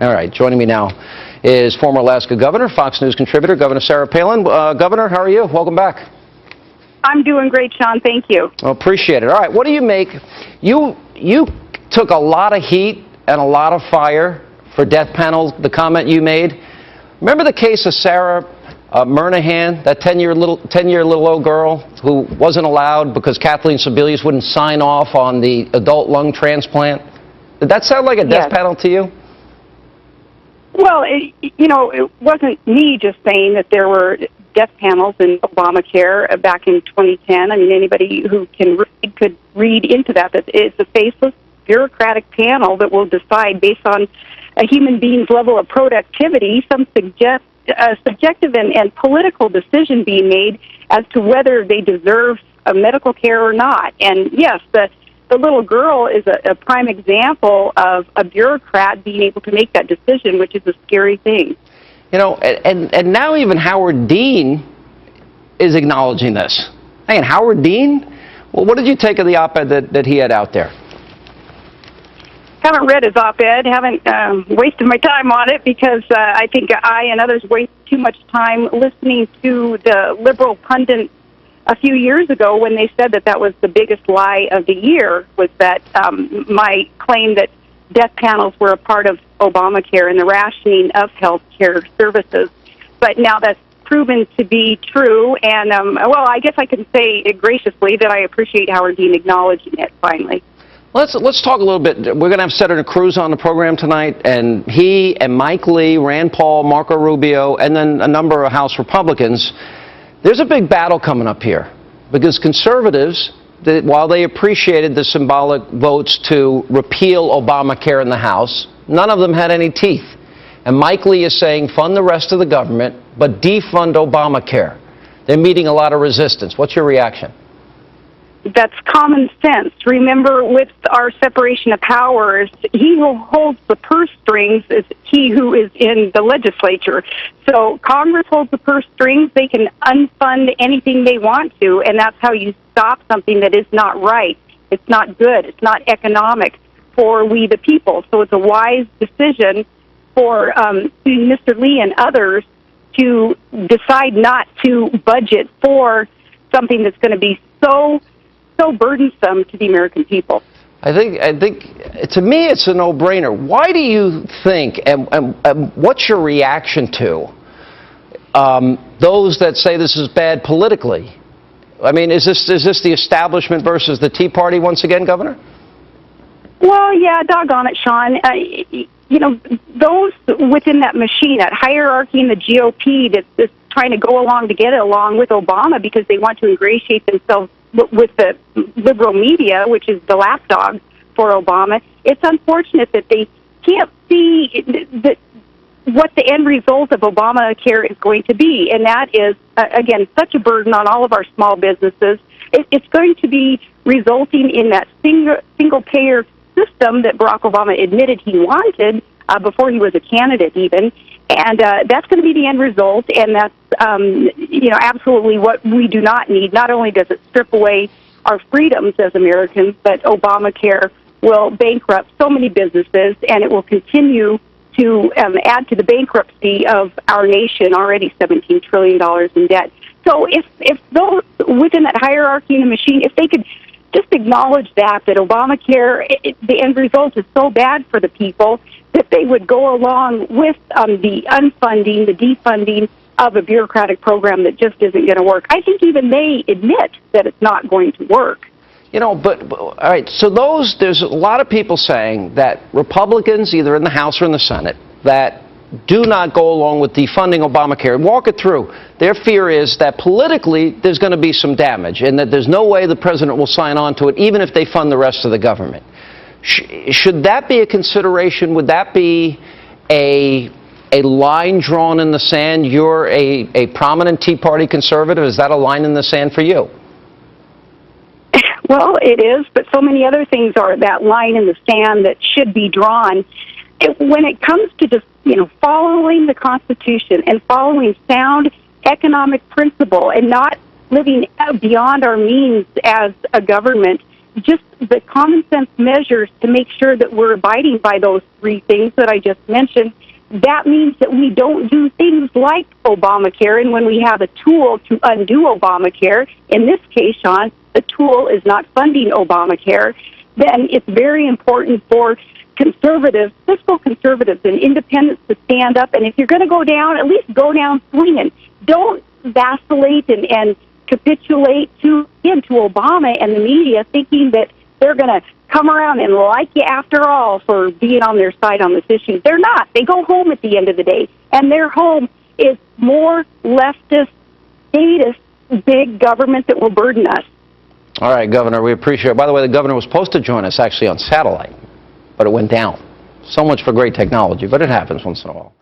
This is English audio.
All right, joining me now is former Alaska Governor, Fox News contributor, Governor Sarah Palin. Governor, how are you? Welcome back. I'm doing great, Sean. Thank you. Well, appreciate it. All right, what do you make? You took a lot of heat and a lot of fire for death panels, the comment you made. Remember the case of Sarah Murnahan, that 10-year little old girl who wasn't allowed because Kathleen Sebelius wouldn't sign off on the adult lung transplant? Did that sound like a death panel to you? Well, it wasn't me just saying that there were death panels in Obamacare back in 2010. I mean, anybody who can read could read into that it's a faceless, bureaucratic panel that will decide based on a human being's level of productivity, some subjective and political decision being made as to whether they deserve medical care or not. And yes, the little girl is a prime example of a bureaucrat being able to make that decision, which is a scary thing. You know, and now even Howard Dean is acknowledging this. Hey, and Howard Dean? Well, what did you take of the op-ed that he had out there? Haven't read his op-ed, haven't wasted my time on it because I think I and others waste too much time listening to the liberal pundits a few years ago when they said that was the biggest lie of the year, was that my claim that death panels were a part of Obamacare and the rationing of health care services. But now that's proven to be true, and well, I guess I can say graciously that I appreciate Howard Dean acknowledging it finally. Let's talk a little bit. We're going to have Senator Cruz on the program tonight, and he and Mike Lee, Rand Paul, Marco Rubio, and then a number of House Republicans. There's a big battle coming up here because conservatives, while they appreciated the symbolic votes to repeal Obamacare in the House, none of them had any teeth. And Mike Lee is saying fund the rest of the government, but defund Obamacare. They're meeting a lot of resistance. What's your reaction? That's common sense. Remember, with our separation of powers, he who holds the purse strings is he who is in the legislature. So Congress holds the purse strings. They can unfund anything they want to, and that's how you stop something that is not right. It's not good. It's not economic for we the people. So it's a wise decision for Mr. Lee and others to decide not to budget for something that's going to be so burdensome to the American people. I think to me it's a no-brainer. Why do you think, and what's your reaction to those that say this is bad politically? I mean, is this the establishment versus the Tea Party once again, Governor? Well, yeah, doggone it, Sean. Those within that machine, that hierarchy in the GOP that's trying to go along to get along with Obama because they want to ingratiate themselves with the liberal media, which is the lapdog for Obama. It's unfortunate that they can't see what the end result of Obamacare is going to be, and that is, again, such a burden on all of our small businesses. It's going to be resulting in that single-payer system that Barack Obama admitted he wanted before he was a candidate even, and that's going to be the end result, and that's absolutely what we do not need. Not only does it strip away our freedoms as Americans, but Obamacare will bankrupt so many businesses, and it will continue to add to the bankruptcy of our nation, already $17 trillion in debt. So if those within that hierarchy in the machine, if they could just acknowledge that Obamacare, the end result is so bad for the people that they would go along with the unfunding, the defunding of a bureaucratic program that just isn't going to work. I think even they admit that it's not going to work. But all right, so there's a lot of people saying that Republicans, either in the House or in the Senate, that do not go along with defunding Obamacare. Walk it through. Their fear is that politically there's going to be some damage and that there's no way the president will sign on to it, even if they fund the rest of the government. Should that be a consideration? Would that be a line drawn in the sand? You're a prominent Tea Party conservative. Is that a line in the sand for you? Well, it is, but so many other things are that line in the sand that should be drawn. When it comes to just, following the Constitution and following sound economic principle and not living beyond our means as a government, just the common sense measures to make sure that we're abiding by those three things that I just mentioned, that means that we don't do things like Obamacare. And when we have a tool to undo Obamacare, in this case, Sean, the tool is not funding Obamacare, then it's very important for conservatives, fiscal conservatives and independents to stand up. And if you're going to go down, at least go down swinging. Don't vacillate and capitulate to Obama and the media, thinking that they're going to come around and like you after all for being on their side on this issue. They're not. They go home at the end of the day, and their home is more leftist, statist, big government that will burden us. All right, Governor, we appreciate it. By the way, the governor was supposed to join us actually on satellite, but it went down. So much for great technology, but it happens once in a while.